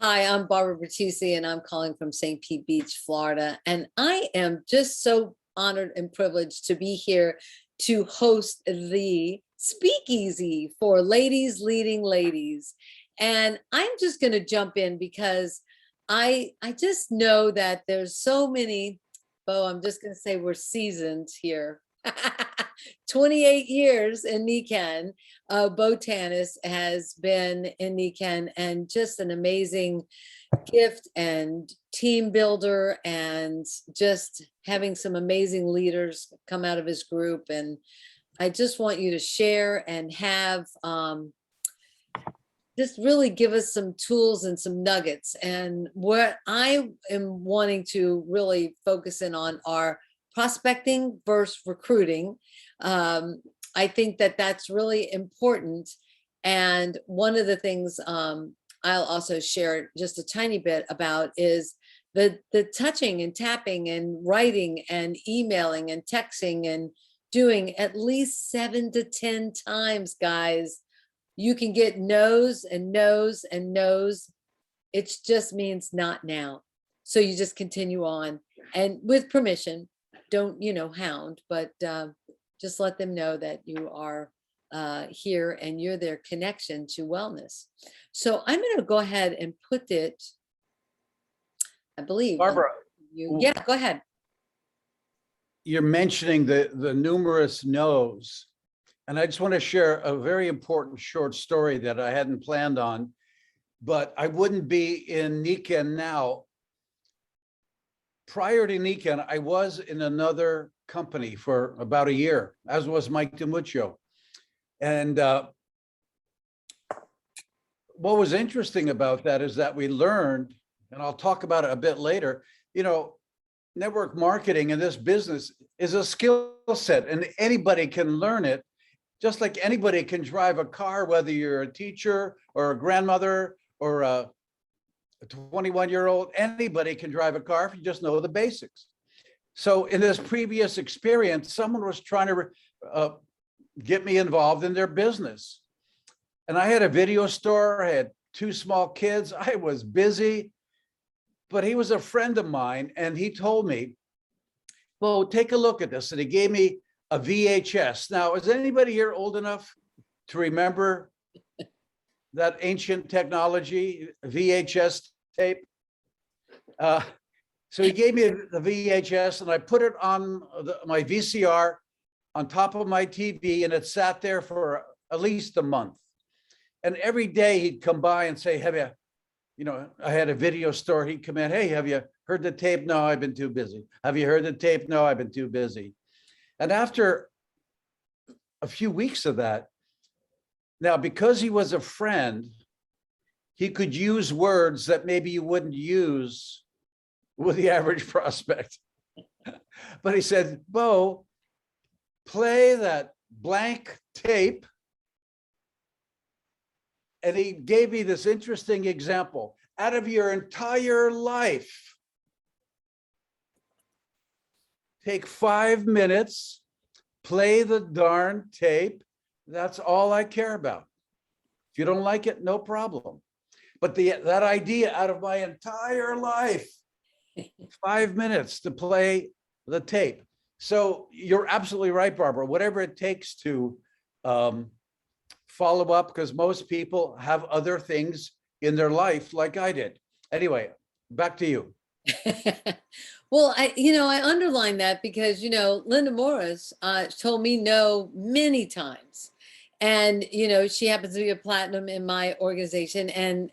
Hi, I'm Barbara Bertucci, and I'm calling from St. Pete Beach, Florida. And I am just so honored and privileged to be here to host the speakeasy for ladies leading ladies. And I'm just going to jump in because I just know that there's so many, oh, I'm just going to say we're seasoned here. 28 years in Nikken. Tanus has been in Nikken and just an amazing gift and team builder, and just having some amazing leaders come out of his group. And I just want you to share and have just really give us some tools and some nuggets. And what I am wanting to really focus in on are prospecting versus recruiting. I think that that's really important. And one of the things I'll also share just a tiny bit about is the touching and tapping and writing and emailing and texting and doing at least 7 to 10 times, guys. You can get no's and no's and no's. It just means not now. So you just continue on, and with permission, don't, hound, but just let them know that you are here and you're their connection to wellness. So I'm going to go ahead and put it, I believe. Barbara, Yeah, go ahead. you're mentioning the numerous no's, and I just want to share a very important short story that I hadn't planned on, but I wouldn't be in Nikken now. Prior to Nikken, I was in another company for about a year, as was Mike DiMuccio. And what was interesting about that is that we learned, and I'll talk about it a bit later, network marketing in this business is a skill set, and anybody can learn it, just like anybody can drive a car, whether you're a teacher or a grandmother or a 21-year-old, anybody can drive a car if you just know the basics. So in this previous experience, someone was trying to get me involved in their business. And I had a video store, I had 2 small kids, I was busy, but he was a friend of mine, and he told me, well, take a look at this. And he gave me a VHS. Now, is anybody here old enough to remember that ancient technology, VHS tape? So he gave me the VHS, and I put it on my VCR on top of my TV, and it sat there for at least a month. And every day he'd come by and say, have you, I had a video store. He'd come in, hey, have you heard the tape? No, I've been too busy. Have you heard the tape? No, I've been too busy. And after a few weeks of that, now, because he was a friend, he could use words that maybe you wouldn't use with the average prospect. But he said, Bo, play that blank tape. And he gave me this interesting example. Out of your entire life, take 5 minutes, play the darn tape. That's all I care about. If you don't like it, no problem. But that idea, out of my entire life, 5 minutes to play the tape. So you're absolutely right, Barbara. Whatever it takes to follow up, because most people have other things in their life like I did. Anyway, back to you. Well, I underline that because, Linda Morris told me no many times. And, she happens to be a platinum in my organization, and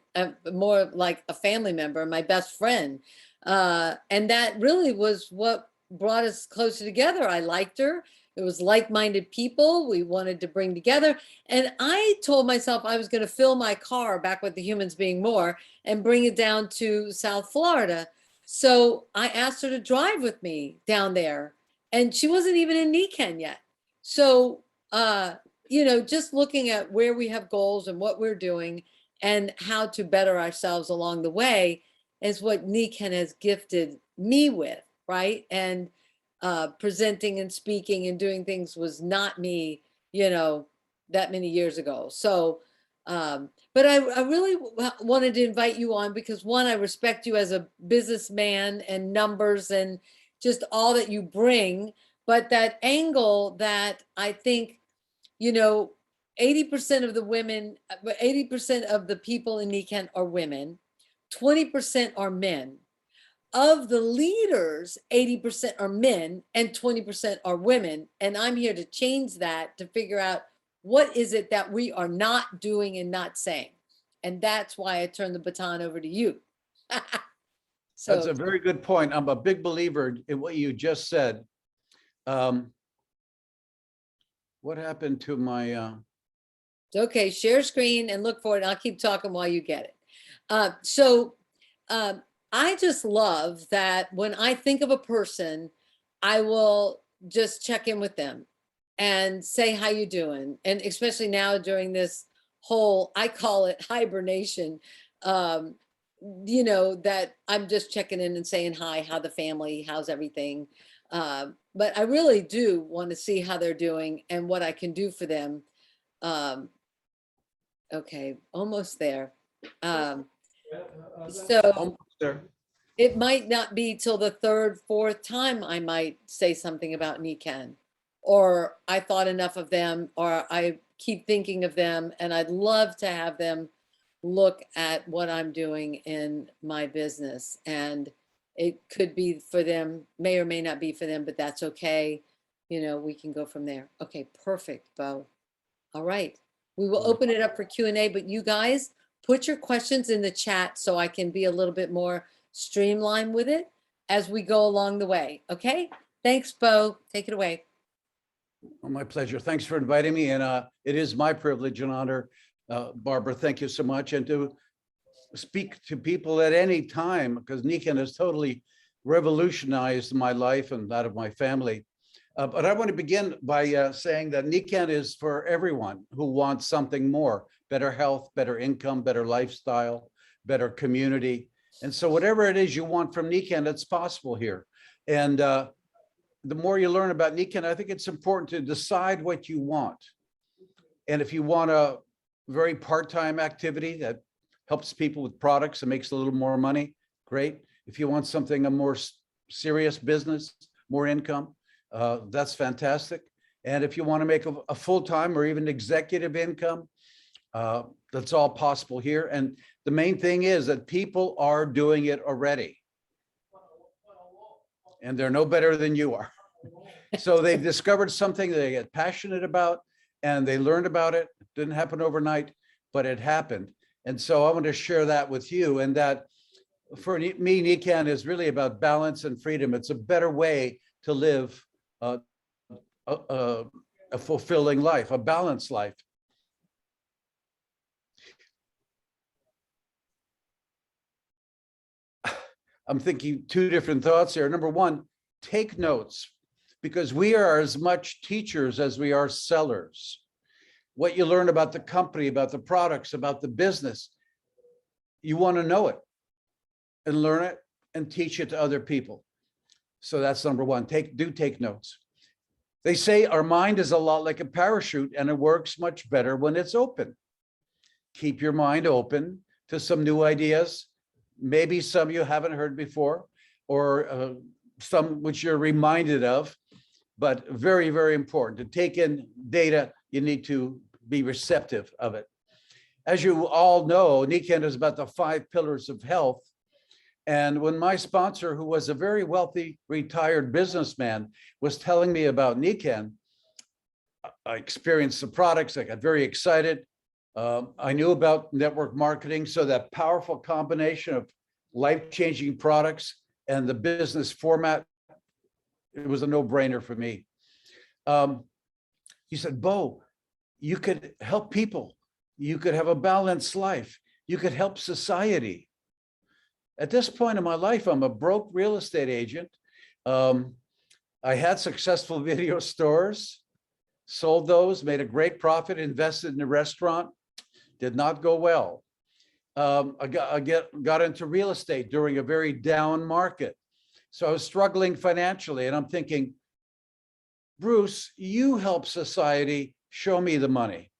more like a family member, my best friend. And that really was what brought us closer together. I liked her. It was like-minded people we wanted to bring together. And I told myself I was going to fill my car back with the humans being more and bring it down to South Florida. So I asked her to drive with me down there, and she wasn't even in Nikken yet. So, just looking at where we have goals and what we're doing and how to better ourselves along the way is what Nikken has gifted me with, right? And presenting and speaking and doing things was not me, that many years ago. So But I really wanted to invite you on because one, I respect you as a businessman and numbers and just all that you bring, but that angle that I think, you know, 80% of the women, 80% of the people in Nikken are women, 20% are men. Of the leaders, 80% are men and 20% are women. And I'm here to change that, to figure out what is it that we are not doing and not saying. And that's why I turn the baton over to you. That's So a very good point. I'm a big believer in what you just said. What happened to my, it's okay, share screen and look for it. I'll keep talking while you get it. I just love that when I think of a person, I will just check in with them and say, how you doing? And especially now during this whole, I call it hibernation, you know, that I'm just checking in and saying hi, how the family, how's everything. But I really do want to see how they're doing and what I can do for them. Okay, almost there. So there. it might not be till the third, fourth time I might say something about Nikken, or I thought enough of them, or I keep thinking of them, and I'd love to have them look at what I'm doing in my business. And it could be for them, may or may not be for them, but that's okay. You know, we can go from there. Okay, perfect, Bo. All right. We will open it up for Q&A, but you guys put your questions in the chat so I can be a little bit more streamlined with it as we go along the way. Okay. Thanks, Bo. Take it away. Oh, my pleasure. Thanks for inviting me. And it is my privilege and honor, Barbara, thank you so much. And to speak to people at any time, because Nikken has totally revolutionized my life and that of my family. But I want to begin by saying that Nikken is for everyone who wants something more, better health, better income, better lifestyle, better community. And so whatever it is you want from Nikken, it's possible here. And the more you learn about Nikken, I think it's important to decide what you want. And if you want a very part-time activity that helps people with products and makes a little more money, great. If you want something, a more serious business, more income, that's fantastic. And if you want to make a full-time or even executive income, that's all possible here. And the main thing is that people are doing it already. And they're no better than you are. So they've discovered something they get passionate about and they learned about it. It didn't happen overnight, but it happened. And so I want to share that with you. And that for me, Nikken is really about balance and freedom. It's a better way to live a fulfilling life, a balanced life. I'm thinking two different thoughts here. Number one, take notes, because we are as much teachers as we are sellers. What you learn about the company, about the products, about the business, you want to know it and learn it and teach it to other people. So that's number one. Do take notes. They say our mind is a lot like a parachute and it works much better when it's open. Keep your mind open to some new ideas, maybe some you haven't heard before, or some which you're reminded of, but very, very important. To take in data, you need to be receptive of it. As you all know, Nikken is about the 5 pillars of health. And when my sponsor, who was a very wealthy retired businessman, was telling me about Nikken, I experienced the products. I got very excited. I knew about network marketing. So that powerful combination of life-changing products and the business format, it was a no-brainer for me. He said, Bo, you could help people. You could have a balanced life. You could help society. At this point in my life, I'm a broke real estate agent. I had successful video stores, sold those, made a great profit, invested in a restaurant, did not go well. I got into real estate during a very down market. So I was struggling financially and I'm thinking, Bruce, you help society, show me the money.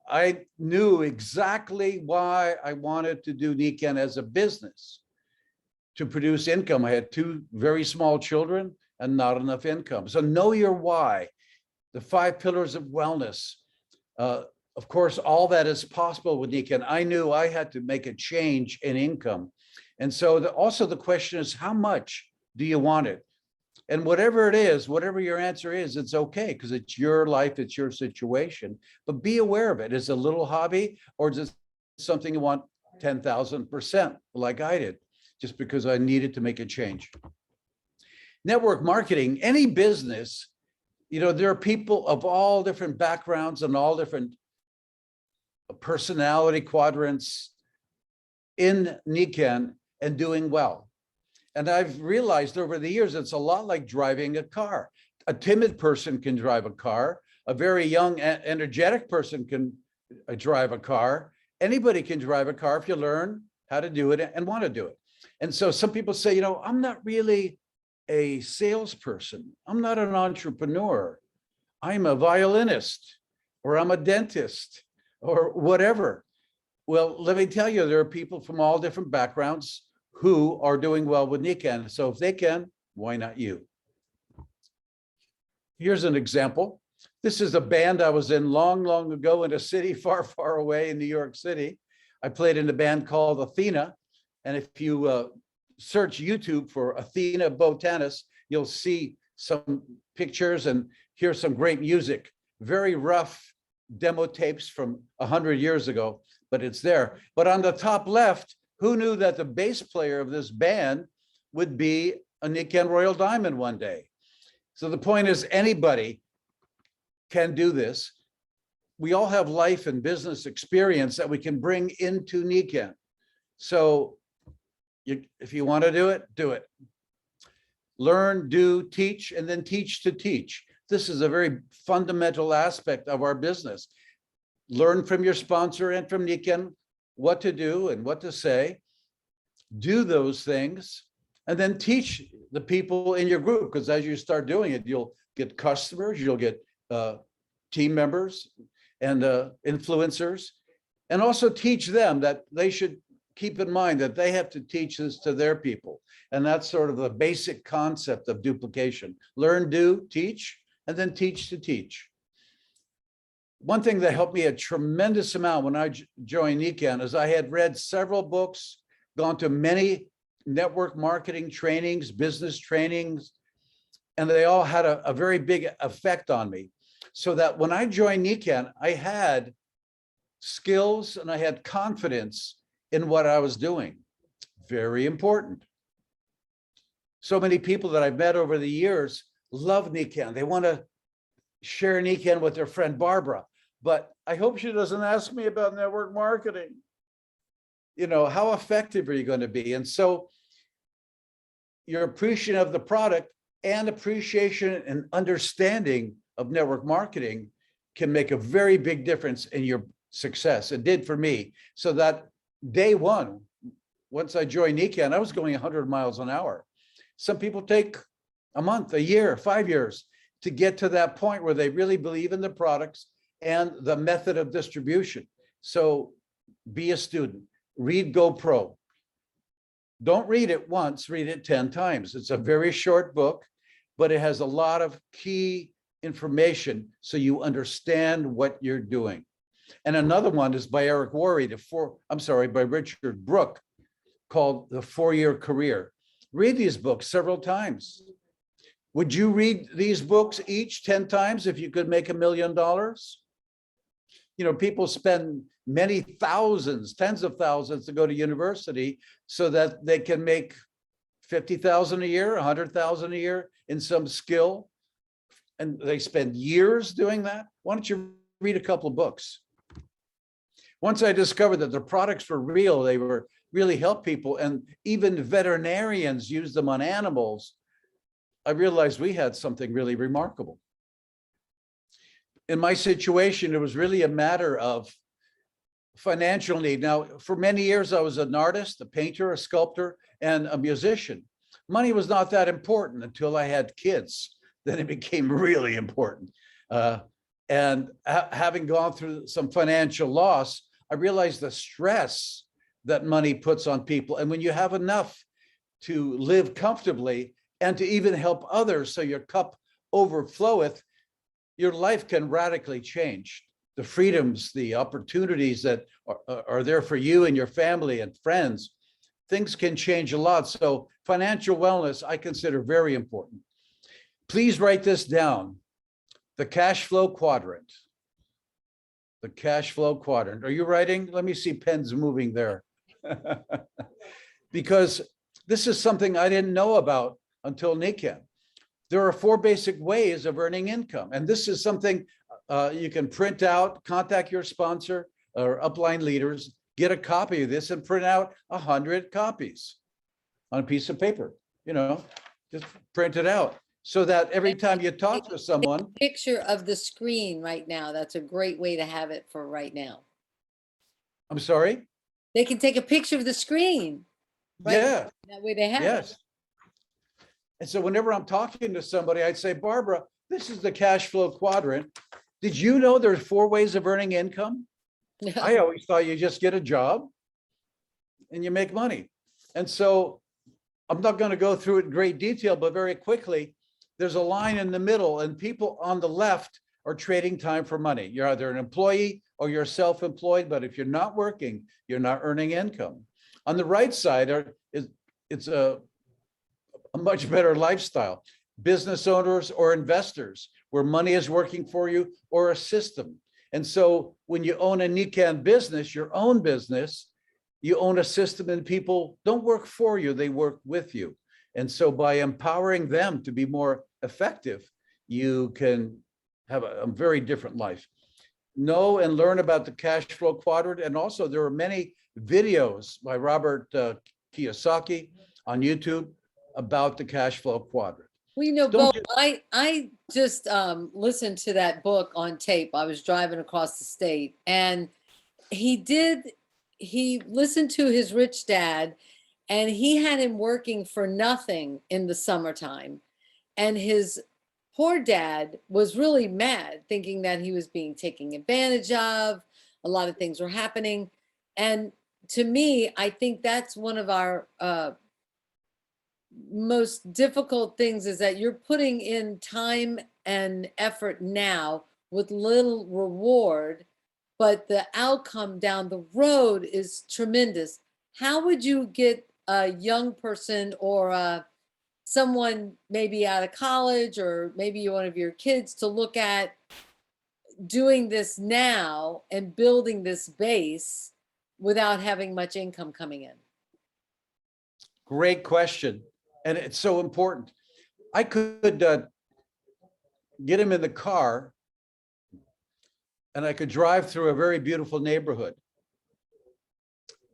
I knew exactly why I wanted to do Nikken as a business, to produce income. I had two very small children and not enough income. So know your why, the 5 pillars of wellness. Of course, all that is possible with Nikken. I knew I had to make a change in income. And so also the question is, how much do you want it? And whatever it is, whatever your answer is, it's okay, because it's your life, it's your situation. But be aware of it. Is it a little hobby, or is it something you want 10,000% like I did, just because I needed to make a change? Network marketing, any business, there are people of all different backgrounds and all different personality quadrants in Nikken and doing well. And I've realized over the years, it's a lot like driving a car. A timid person can drive a car. A very young, energetic person can drive a car. Anybody can drive a car if you learn how to do it and want to do it. And so some people say, I'm not really a salesperson. I'm not an entrepreneur. I'm a violinist, or I'm a dentist, or whatever. Well, let me tell you, there are people from all different backgrounds who are doing well with Nikken. So if they can, why not you? Here's an example. This is a band I was in long, long ago in a city far, far away in New York City. I played in a band called Athena. And if you search YouTube for Athena Tanus, you'll see some pictures and hear some great music. Very rough demo tapes from 100 years ago, but it's there. But on the top left, who knew that the bass player of this band would be a Nikken Royal Diamond one day? So the point is, anybody can do this. We all have life and business experience that we can bring into Nikken. So if you want to do it, do it. Learn, do, teach, and then teach to teach. This is a very fundamental aspect of our business. Learn from your sponsor and from Nikken what to do and what to say. Do those things, and then teach the people in your group, because as you start doing it, you'll get customers, you'll get team members and influencers, and also teach them that they should keep in mind that they have to teach this to their people. And that's sort of the basic concept of duplication. Learn, do, teach, and then teach to teach. One thing that helped me a tremendous amount when I joined Nikken is I had read several books, gone to many network marketing trainings, business trainings, and they all had a very big effect on me. So that when I joined Nikken, I had skills and I had confidence in what I was doing. Very important. So many people that I've met over the years love Nikken. They want to share Nikken with their friend Barbara, but I hope she doesn't ask me about network marketing. How effective are you going to be? And so your appreciation of the product and appreciation and understanding of network marketing can make a very big difference in your success. It did for me. So that day one, once I joined Nikken, I was going 100 miles an hour. Some people take a month, a year, 5 years to get to that point where they really believe in the products and the method of distribution. So be a student, read GoPro. Don't read it once, read it 10 times. It's a very short book, but it has a lot of key information so you understand what you're doing. And another one is by Eric Worre, by Richard Brooke, called The 4-Year Career. Read these books several times. Would you read these books each 10 times if you could make $1 million? People spend many thousands, tens of thousands to go to university so that they can make 50,000 a year, 100,000 a year in some skill. And they spend years doing that. Why don't you read a couple of books? Once I discovered that the products were real, they were really help people, and even veterinarians use them on animals, I realized we had something really remarkable. In my situation, it was really a matter of financial need. Now, for many years, I was an artist, a painter, a sculptor, and a musician. Money was not that important until I had kids. Then it became really important. And having gone through some financial loss, I realized the stress that money puts on people. And when you have enough to live comfortably and to even help others, so your cup overfloweth, your life can radically change. The freedoms, the opportunities that are there for you and your family and friends, things can change a lot. So financial wellness, I consider very important. Please write this down. The cash flow quadrant. The cash flow quadrant. Are you writing? Let me see pens moving there. Because this is something I didn't know about until Nikken. There are 4 basic ways of earning income. And this is something you can print out, contact your sponsor or upline leaders, get a copy of this and print out 100 copies on a piece of paper, just print it out. So that every time you talk to someone, Picture of the screen right now. That's a great way to have it for right now. I'm sorry? They can take a picture of the screen. Right? Yeah. That way they have Yes. it. And so whenever I'm talking to somebody, I'd say, Barbara, this is the cash flow quadrant. Did you know there's 4 ways of earning income? I always thought you just get a job and you make money. And so I'm not going to go through it in great detail, but very quickly, there's a line in the middle and people on the left are trading time for money. You're either an employee or you're self-employed, but if you're not working, you're not earning income. On the right side, it's a much better lifestyle. Business owners or investors, where money is working for you, or a system. And so when you own a Nikken business, your own business, you own a system and people don't work for you, they work with you. And so by empowering them to be more effective, you can have a very different life. Know and learn about the cash flow quadrant. And also there are many videos by Robert Kiyosaki on YouTube about the cash flow quadrant. Well, Bo, I just listened to that book on tape. I was driving across the state and he listened to his rich dad and he had him working for nothing in the summertime. And his poor dad was really mad, thinking that he was being taken advantage of. A lot of things were happening. And to me, I think that's one of our most difficult things is that you're putting in time and effort now with little reward, but the outcome down the road is tremendous. How would you get a young person or someone maybe out of college or maybe one of your kids to look at doing this now and building this base without having much income coming in? Great question. And it's so important. I could get him in the car and I could drive through a very beautiful neighborhood.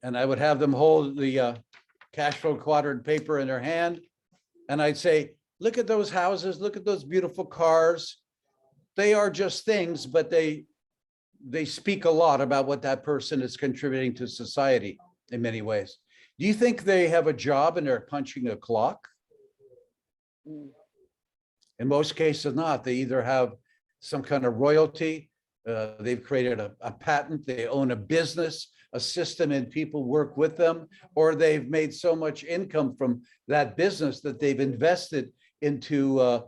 And I would have them hold the cash flow quadrant paper in their hand. And I'd say, look at those houses, look at those beautiful cars. They are just things, but they speak a lot about what that person is contributing to society in many ways. Do you think they have a job and they're punching a clock? In most cases, not. They either have some kind of royalty, they've created a patent, they own a business, a system, and people work with them, or they've made so much income from that business that they've invested into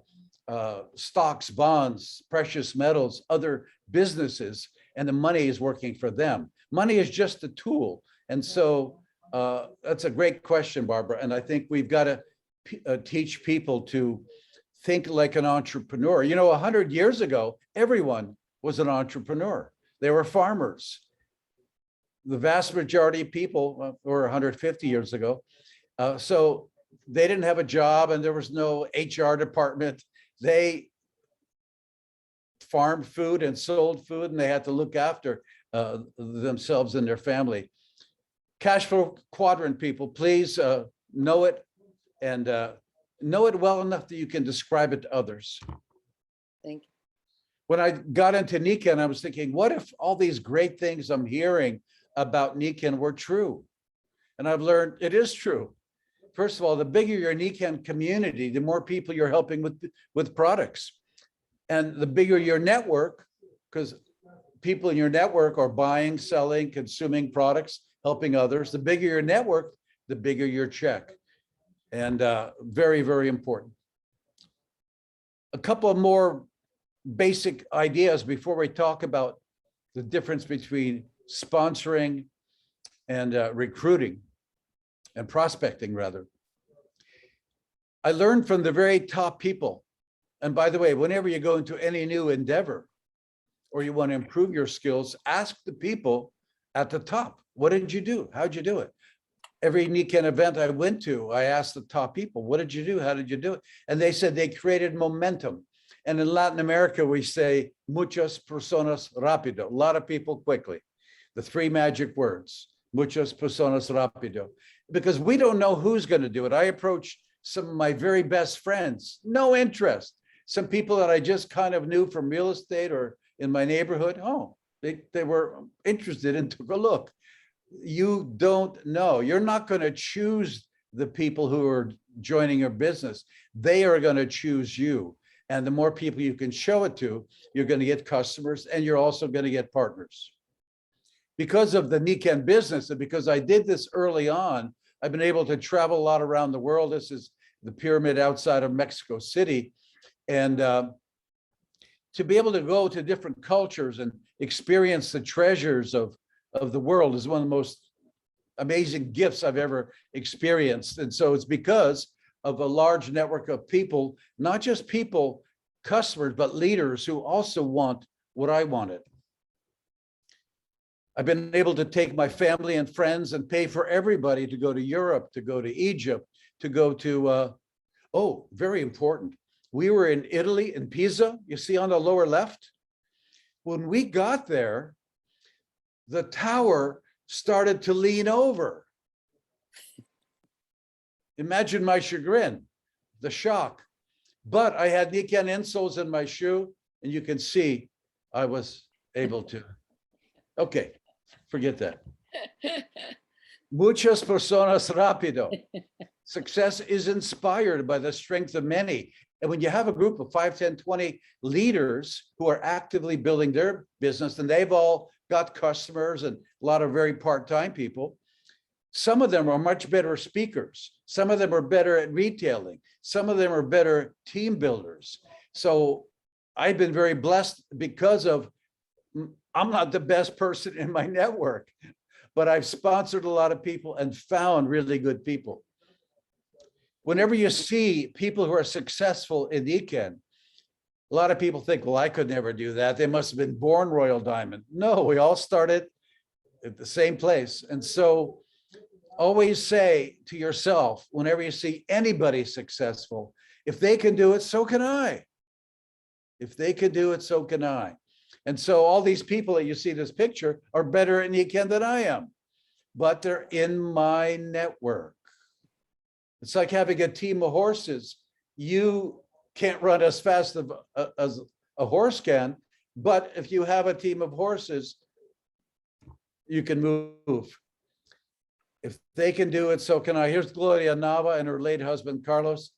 stocks, bonds, precious metals, other businesses, and the money is working for them. Money is just a tool. And so that's a great question, Barbara. And I think we've got to teach people to think like an entrepreneur. 100 years ago, everyone was an entrepreneur. They were farmers. The vast majority of people, or 150 years ago, so they didn't have a job and there was no HR department. They farmed food and sold food and they had to look after themselves and their family. Cash flow quadrant, people, please know it and know it well enough that you can describe it to others. Thank you. When I got into Nikken, I was thinking, what if all these great things I'm hearing about Nikken were true? And I've learned it is true. First of all, the bigger your Nikken community, the more people you're helping with products. And the bigger your network, because people in your network are buying, selling, consuming products, helping others. The bigger your network, the bigger your check. And very, very important. A couple of more basic ideas before we talk about the difference between sponsoring and recruiting and prospecting, rather. I learned from the very top people. And by the way, whenever you go into any new endeavor or you want to improve your skills, ask the people at the top, what did you do? How'd you do it? Every Nikken event I went to, I asked the top people, what did you do? How did you do it? And they said they created momentum. And in Latin America, we say, muchas personas rapido, a lot of people quickly. The three magic words, muchas personas rapido, because we don't know who's going to do it. I approached some of my very best friends, no interest. Some people that I just kind of knew from real estate or in my neighborhood, oh, they were interested and took a look. You don't know. You're not going to choose the people who are joining your business. They are going to choose you. And the more people you can show it to, you're going to get customers and you're also going to get partners. Because of the Nikken business and because I did this early on, I've been able to travel a lot around the world. This is the pyramid outside of Mexico City. And to be able to go to different cultures and experience the treasures of the world is one of the most amazing gifts I've ever experienced. And so it's because of a large network of people, not just people, customers, but leaders who also want what I wanted. I've been able to take my family and friends and pay for everybody to go to Europe, to go to Egypt, to go to, oh, very important. We were in Italy, in Pisa, you see on the lower left. When we got there, the tower started to lean over. Imagine my chagrin, the shock. But I had Nikken insoles in my shoe, and you can see I was able to. Okay, forget that. Muchas personas rapido. Success is inspired by the strength of many. And when you have a group of 5, 10, 20 leaders who are actively building their business, and they've all got customers and a lot of very part-time people, some of them are much better speakers. Some of them are better at retailing. Some of them are better team builders. So I've been very blessed because of, I'm not the best person in my network, but I've sponsored a lot of people and found really good people. Whenever you see people who are successful in Nikken, a lot of people think, well, I could never do that. They must have been born Royal Diamond. No, we all started at the same place. And so always say to yourself, whenever you see anybody successful, if they can do it, so can I. If they can do it, so can I. And so all these people that you see this picture are better at Nikken than I am, but they're in my network. It's like having a team of horses. You can't run as fast as a horse can, but if you have a team of horses, you can move. If they can do it, so can I. Here's Gloria Nava and her late husband, Carlos.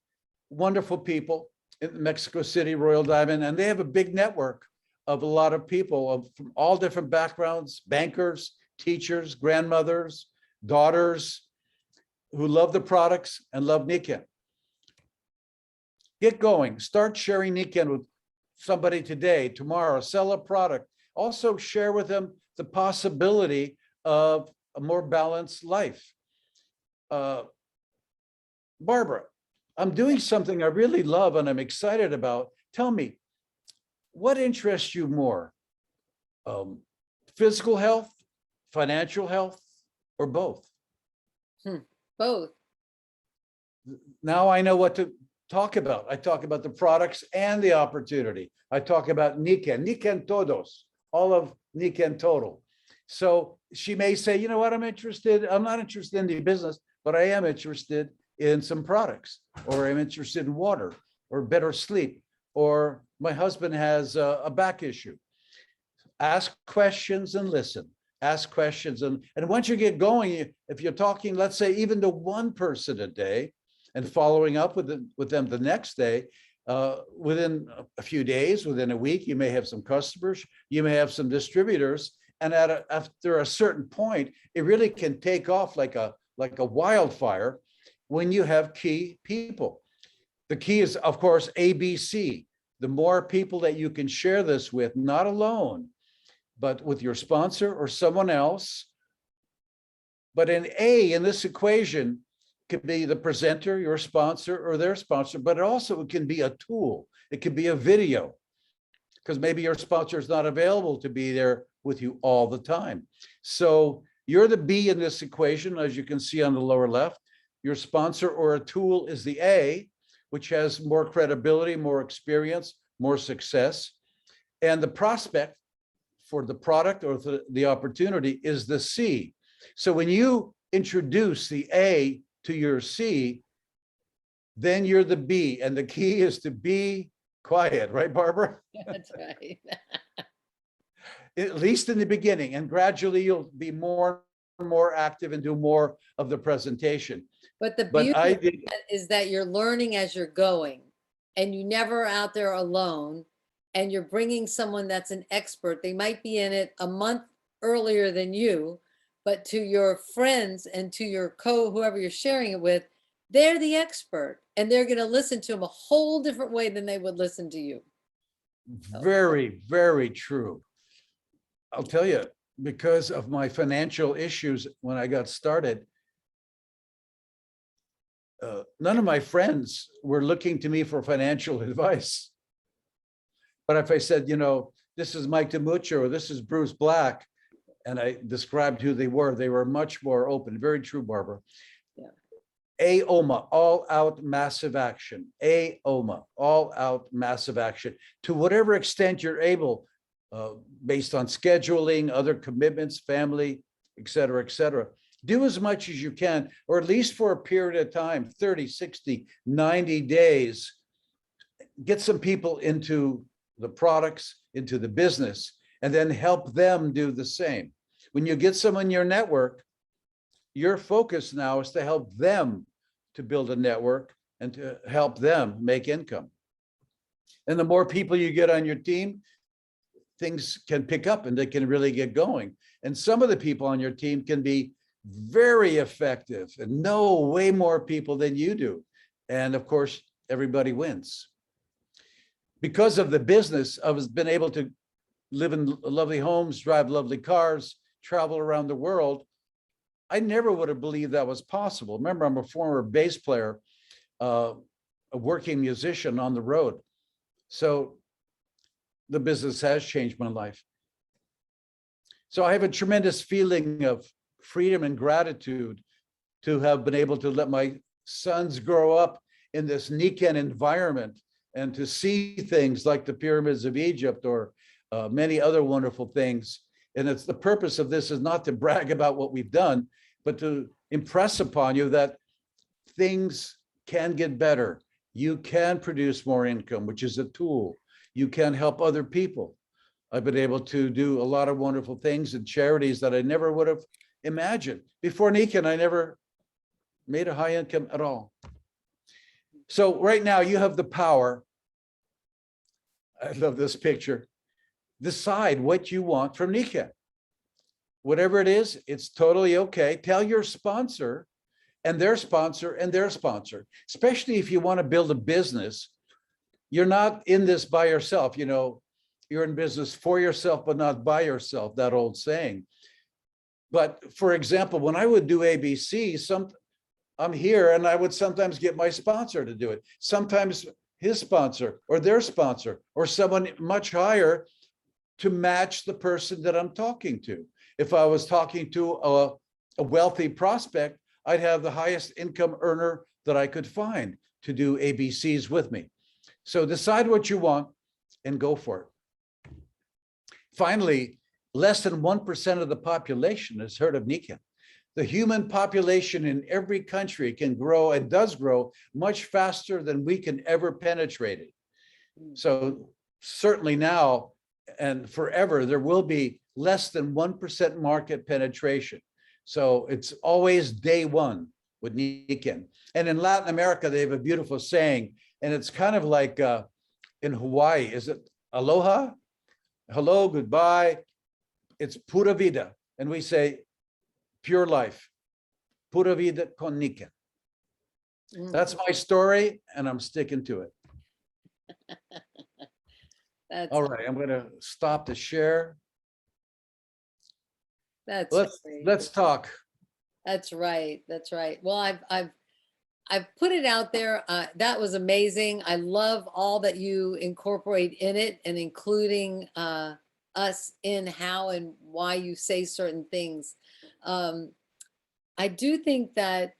Wonderful people in Mexico City, Royal Diamond, and they have a big network of a lot of people from all different backgrounds, bankers, teachers, grandmothers, daughters, who love the products and love Nikken. Get going, start sharing Nikken with somebody today, tomorrow, sell a product. Also share with them the possibility of a more balanced life. Barbara, I'm doing something I really love and I'm excited about. Tell me, what interests you more? Physical health, financial health, or both? Both. Now I know what to talk about. I talk about the products and the opportunity. I talk about Nikken, Nikken todos, all of Nikken total. So she may say, you know what, I'm not interested in the business, but I am interested in some products, or I'm interested in water, or better sleep, or my husband has a back issue. Ask questions and listen. Ask questions. And once you get going, if you're talking, let's say even to one person a day and following up with them the next day, Within a few days, within a week, you may have some customers, you may have some distributors, and after a certain point, it really can take off like a wildfire when you have key people. The key is, of course, ABC. The more people that you can share this with, not alone, but with your sponsor or someone else. But an A in this equation could be the presenter, your sponsor, or their sponsor, but it can be a tool. It could be a video, because maybe your sponsor is not available to be there with you all the time. So you're the B in this equation, as you can see on the lower left. Your sponsor or a tool is the A, which has more credibility, more experience, more success. And the prospect for the product or the opportunity is the C. So when you introduce the A to your C, then you're the B, and the key is to be quiet, right, Barbara? That's right. At least in the beginning, and gradually you'll be more and more active and do more of the presentation. But the But beauty is that you're learning as you're going, and you never are out there alone, and you're bringing someone that's an expert. They might be in it a month earlier than you, but to your friends and to your whoever you're sharing it with, they're the expert, and they're going to listen to them a whole different way than they would listen to you. very, very true. I'll tell you, because of my financial issues when I got started, none of my friends were looking to me for financial advice. But if I said, this is Mike DeMuccio, or this is Bruce Black, and I described who they were much more open. Very true, Barbara. Yeah. AOMA, all out massive action. AOMA, all out massive action. To whatever extent you're able, based on scheduling, other commitments, family, et cetera, do as much as you can, or at least for a period of time, 30, 60, 90 days, get some people into the products, into the business, and then help them do the same. When you get someone in your network, your focus now is to help them to build a network and to help them make income. And the more people you get on your team, things can pick up and they can really get going. And some of the people on your team can be very effective and know way more people than you do. And of course, everybody wins. Because of the business, I've been able to live in lovely homes, drive lovely cars, travel around the world. I never would have believed that was possible. Remember, I'm a former bass player, a working musician on the road. So the business has changed my life. So I have a tremendous feeling of freedom and gratitude to have been able to let my sons grow up in this Nikken environment and to see things like the pyramids of Egypt or many other wonderful things. And it's the purpose of this is not to brag about what we've done, but to impress upon you that things can get better. You can produce more income, which is a tool. You can help other people. I've been able to do a lot of wonderful things and charities that I never would have imagined. Before Nikken, I never made a high income at all. So right now you have the power. I love this picture. Decide what you want from Nikken. Whatever it is, it's totally okay. Tell your sponsor and their sponsor and their sponsor, especially if you want to build a business. You're not in this by yourself. You're in business for yourself, but not by yourself, that old saying. But for example, when I would do ABC, I'm here and I would sometimes get my sponsor to do it. Sometimes his sponsor or their sponsor or someone much higher to match the person that I'm talking to. If I was talking to a wealthy prospect, I'd have the highest income earner that I could find to do ABCs with me. So decide what you want and go for it. Finally, less than 1% of the population has heard of Nikken. The human population in every country can grow and does grow much faster than we can ever penetrate it. So certainly now and forever, there will be less than 1% market penetration. So it's always day one. with Nikken. And in Latin America, they have a beautiful saying, and it's kind of like in Hawaii, is it aloha? Hello, goodbye. It's pura vida. And we say pure life. Pura vida con Nikken. That's my story, and I'm sticking to it. That's All right, I'm going to stop the share. that's great. Let's talk. That's right. That's right. Well, I've put it out there. That was amazing. I love all that you incorporate in it, and including us in how and why you say certain things. I do think that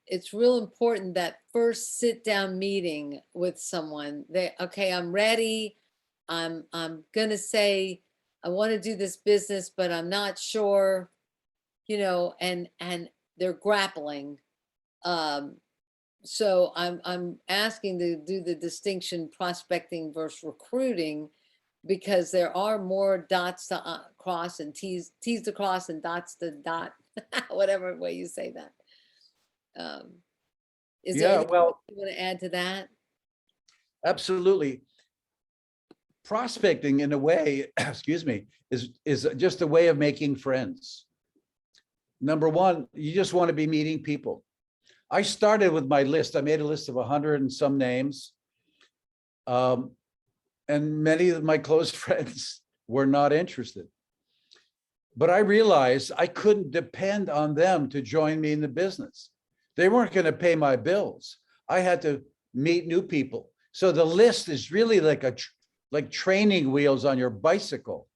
it's real important that first sit down meeting with someone. Okay, I'm ready. I'm gonna say I want to do this business, but I'm not sure, and they're grappling. So I'm asking to do the distinction prospecting versus recruiting, because there are more dots to cross and T's to cross and dots to dot, whatever way you say that. Is there anything Well, you want to add to that? absolutely. Prospecting, in a way, excuse me, is just a way of making friends. Number one, you just want to be meeting people. I started with my list. I made a list of 100 and some names. And many of my close friends were not interested. But I realized I couldn't depend on them to join me in the business. They weren't going to pay my bills. I had to meet new people. So the list is really like training wheels on your bicycle.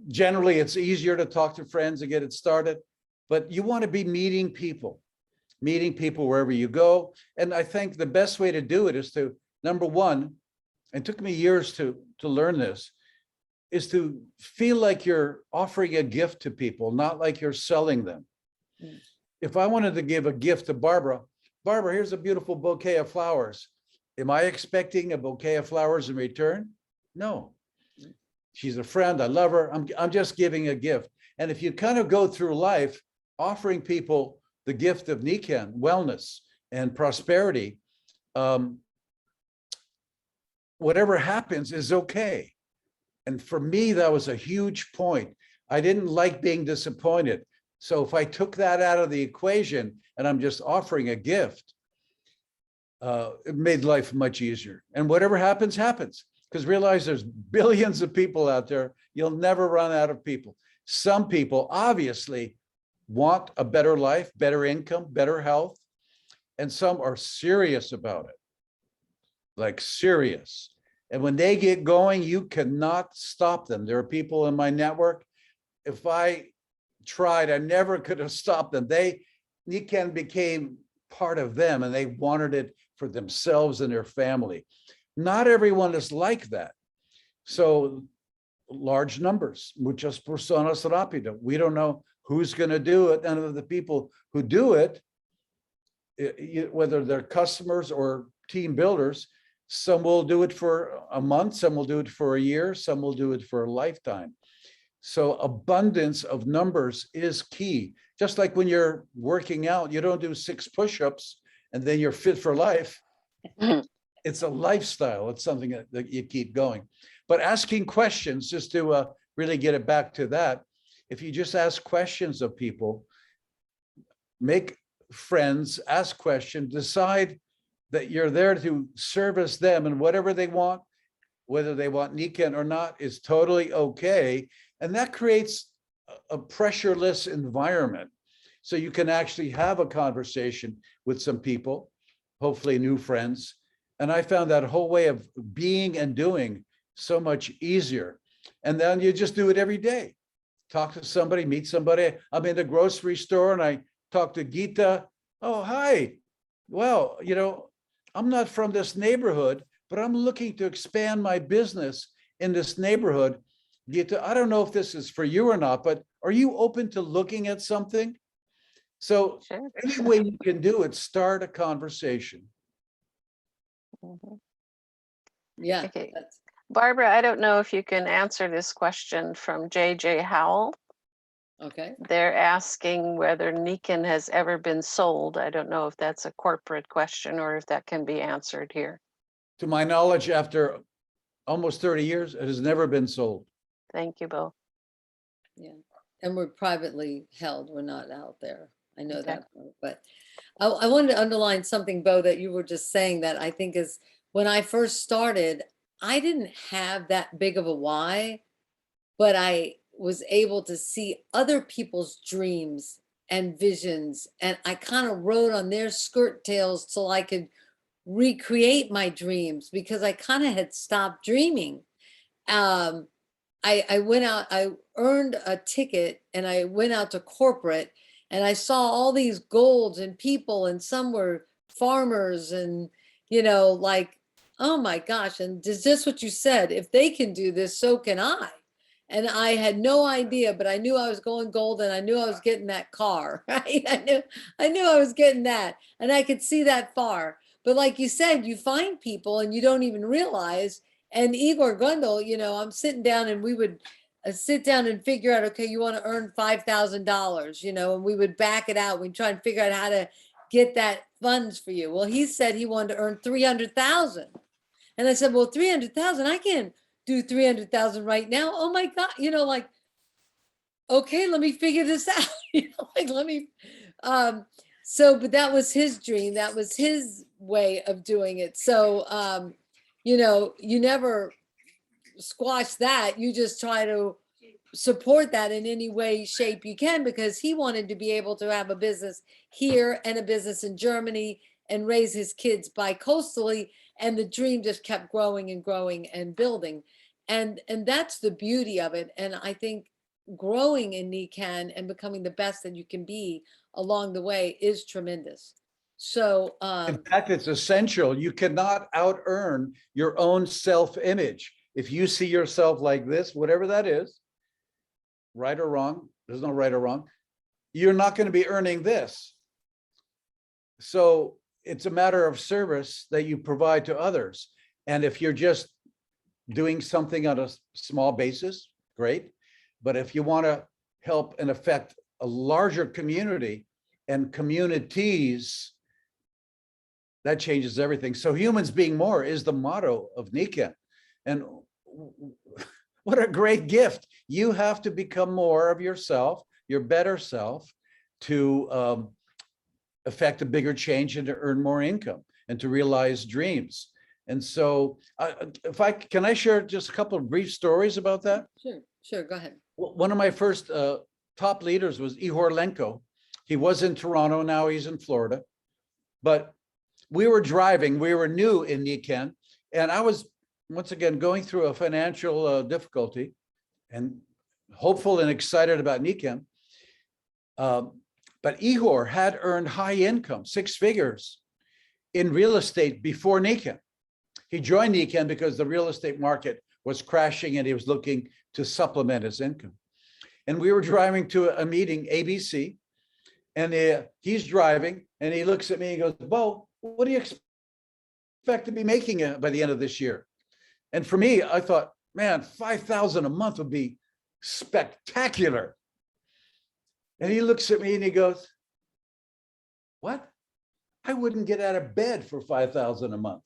Generally, it's easier to talk to friends and get it started, but you want to be meeting people wherever you go. And I think the best way to do it is to, number one, it took me years to learn this, is to feel like you're offering a gift to people, not like you're selling them. If I wanted to give a gift to Barbara, here's a beautiful bouquet of flowers. Am I expecting a bouquet of flowers in return? No. She's a friend. I love her. I'm just giving a gift. And if you kind of go through life offering people the gift of Nikken, wellness and prosperity, whatever happens is okay. And for me, that was a huge point. I didn't like being disappointed. So if I took that out of the equation and I'm just offering a gift, it made life much easier. And whatever happens, happens. Because realize there's billions of people out there. You'll never run out of people. Some people obviously want a better life, better income, better health. And some are serious about it, like serious. And when they get going, you cannot stop them. There are people in my network. If I tried, I never could have stopped them. Nikken became part of them, and they wanted it for themselves and their family. Not everyone is like that. So large numbers, muchas personas rapido. We don't know who's going to do it. And of the people who do it, whether they're customers or team builders, some will do it for a month, some will do it for a year, some will do it for a lifetime. So abundance of numbers is key. Just like when you're working out, you don't do 6 push-ups and then you're fit for life. It's a lifestyle. It's something that you keep going. But asking questions, just to really get it back to that, if you just ask questions of people, make friends, ask questions, decide that you're there to service them, and whatever they want, whether they want Nikken or not, is totally okay. And that creates a pressureless environment. So you can actually have a conversation with some people, hopefully new friends. And I found that whole way of being and doing so much easier. And then you just do it every day. Talk to somebody, meet somebody. I'm in the grocery store and I talk to Gita. Oh, hi. Well, I'm not from this neighborhood, but I'm looking to expand my business in this neighborhood. Gita, I don't know if this is for you or not, but are you open to looking at something? So Sure. any way you can do it, start a conversation. Yeah. Okay. Barbara, I don't know if you can answer this question from JJ Howell. Okay. They're asking whether Nikken has ever been sold. I don't know if that's a corporate question or if that can be answered here. To my knowledge, after almost 30 years, it has never been sold. Thank you, Bill. Yeah. And we're privately held. We're not out there. I know Okay. that, but I wanted to underline something, Bo, that you were just saying that I think is when I first started, I didn't have that big of a why, but I was able to see other people's dreams and visions. And I kind of rode on their skirt tails till I could recreate my dreams because I kind of had stopped dreaming. I went out, I earned a ticket and I went out to corporate and I saw all these golds and people and some were farmers and, like, oh my gosh. And is this what you said? If they can do this, so can I. And I had no idea, but I knew I was going gold and I knew I was getting that car, right? I knew I was getting that and I could see that far. But like you said, you find people and you don't even realize. And Igor Gundel, I'm sitting down and we would sit down and figure out, okay, you want to earn $5,000, and we would back it out. We'd try and figure out how to get that funds for you. Well, he said he wanted to earn 300,000. And I said, well, 300,000, I can't do 300,000 right now. Oh my God, like, okay, let me figure this out. Let me, but that was his dream. That was his way of doing it. So, you never squash that. You just try to support that in any way, shape you can, because he wanted to be able to have a business here and a business in Germany and raise his kids bi-coastally. And the dream just kept growing and growing and building. And that's the beauty of it. And I think growing in Nikken and becoming the best that you can be along the way is tremendous. So in fact, it's essential. You cannot out earn your own self-image. If you see yourself like this, whatever that is, right or wrong, there's no right or wrong, you're not going to be earning this. So it's a matter of service that you provide to others. And if you're just doing something on a small basis, great. But if you want to help and affect a larger community and communities, that changes everything. So humans being more is the motto of Nikken. And what a great gift. You have to become more of yourself, your better self, to affect a bigger change and to earn more income and to realize dreams. And so can I share just a couple of brief stories about that? Sure, go ahead. One of my first top leaders was Ihor Lenko. He was in Toronto, now he's in Florida. But we were driving, we were new in Nikken, and I was once again going through a financial difficulty and hopeful and excited about Nikken. But Ihor had earned high income, 6 figures in real estate before Nikken. He joined Nikken because the real estate market was crashing and he was looking to supplement his income. And we were driving to a meeting, ABC, and he's driving and he looks at me and goes, Bo, what do you expect to be making by the end of this year? And for me, I thought, man, 5,000 a month would be spectacular. And he looks at me and he goes, what? I wouldn't get out of bed for 5,000 a month.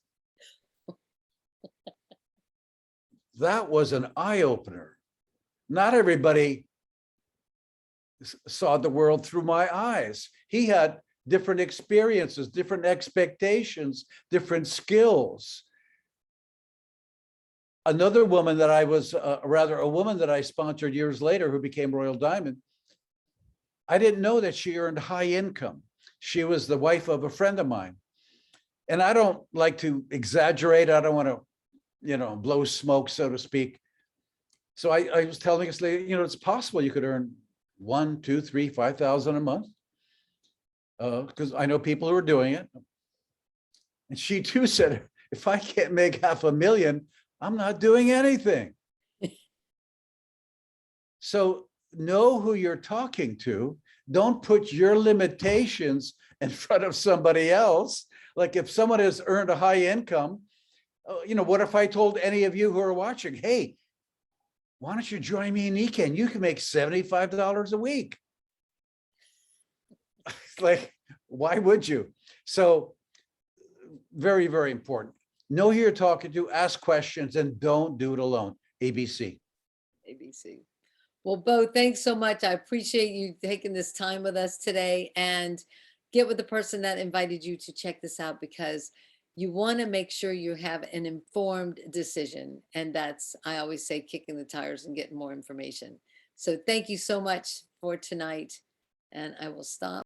That was an eye-opener. Not everybody saw the world through my eyes. He had different experiences, different expectations, different skills. Another woman that I was, a woman that I sponsored years later who became Royal Diamond, I didn't know that she earned high income. She was the wife of a friend of mine. And I don't like to exaggerate. I don't want to, blow smoke, so to speak. So I was telling this lady, it's possible you could earn 1, 2, 3, 5,000 a month. Because I know people who are doing it. And she too said, if I can't make $500,000, I'm not doing anything. So know who you're talking to. Don't put your limitations in front of somebody else. Like if someone has earned a high income, what if I told any of you who are watching, hey, why don't you join me in Nikken? You can make $75 a week. Like, why would you? So very, very important. Know who you're talking to, ask questions, and don't do it alone. ABC. ABC. Well, Bo, thanks so much. I appreciate you taking this time with us today, and get with the person that invited you to check this out, because you want to make sure you have an informed decision. And that's, I always say, kicking the tires and getting more information. So thank you so much for tonight. And I will stop.